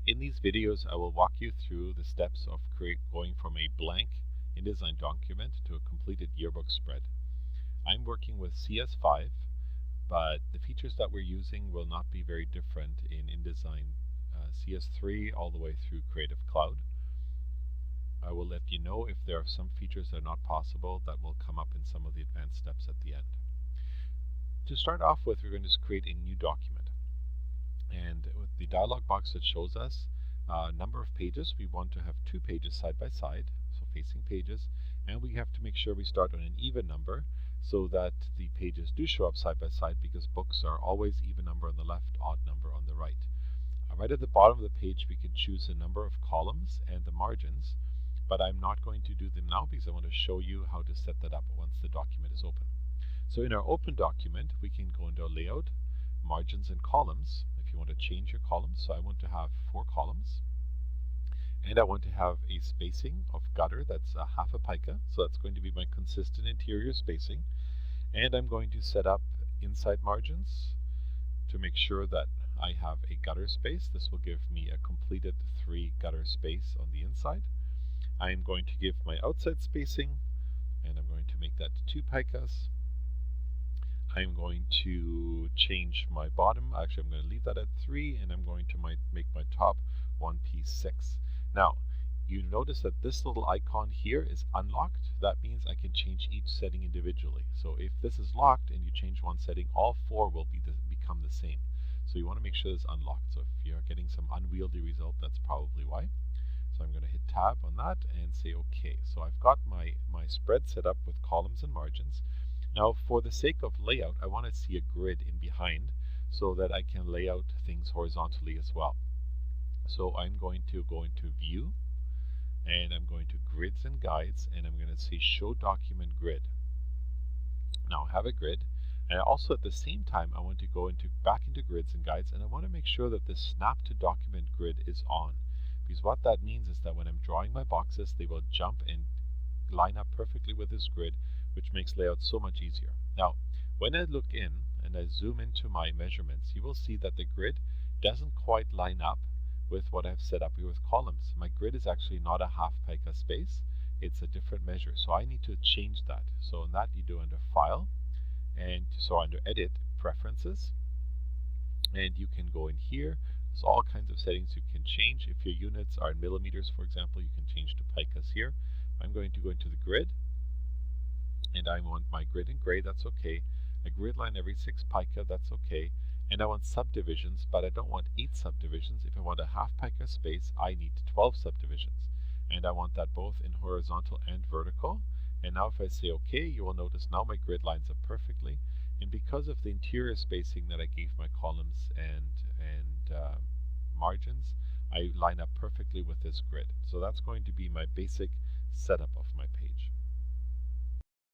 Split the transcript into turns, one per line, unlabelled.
In these videos, I will walk you through the steps of going from a blank InDesign document to a completed yearbook spread. I'm working with CS5, but the features that we're using will not be very different in InDesign CS3 all the way through Creative Cloud. I will let you know if there are some features that are not possible that will come up in some of the advanced steps at the end. To start off with, we're going to create a new document. And with the dialog box that shows us number of pages, we want to have 2 pages side by side, so facing pages, and we have to make sure we start on an even number so that the pages do show up side by side, because books are always even number on the left, odd number on the right. Right at the bottom of the page, we can choose the number of columns and the margins, but I'm not going to do them now because I want to show you how to set that up once the document is open. So in our open document, we can go into Layout, Margins and Columns. If you want to change your columns, so I want to have 4 columns, and I want to have a spacing of gutter that's half a pica, so that's going to be my consistent interior spacing. And I'm going to set up inside margins to make sure that I have a gutter space. This will give me a completed 3 gutter space on the inside. I'm going to give my outside spacing, and I'm going to make that 2 picas. I'm going to change my bottom. Actually, I'm going to leave that at 3, and I'm going to make my top 1p 6. Now, you notice that this little icon here is unlocked. That means I can change each setting individually. So if this is locked and you change one setting, all 4 will become the same. So you want to make sure it's unlocked. So if you're getting some unwieldy result, that's probably why. So I'm going to hit Tab on that and say OK. So I've got my spread set up with columns and margins. Now, for the sake of layout, I want to see a grid in behind so that I can lay out things horizontally as well. So I'm going to go into View, and I'm going to Grids and Guides, and I'm going to say Show Document Grid. Now I have a grid, and also at the same time I want to go back into Grids and Guides, and I want to make sure that the Snap to Document grid is on. Because what that means is that when I'm drawing my boxes, they will jump and line up perfectly with this grid, which makes layout so much easier. Now, when I look in and I zoom into my measurements, you will see that the grid doesn't quite line up with what I've set up here with columns. My grid is actually not a half pica space, it's a different measure. So I need to change that. So in that you do under File, and so under Edit, Preferences, and you can go in here. There's all kinds of settings you can change. If your units are in millimeters, for example, you can change to picas here. I'm going to go into the grid, and I want my grid in gray, that's okay. A grid line every 6 pica, that's okay. And I want subdivisions, but I don't want 8 subdivisions. If I want a half pica space, I need 12 subdivisions. And I want that both in horizontal and vertical. And now if I say OK, you will notice now my grid lines up perfectly. And because of the interior spacing that I gave my columns and margins, I line up perfectly with this grid. So that's going to be my basic setup of my page.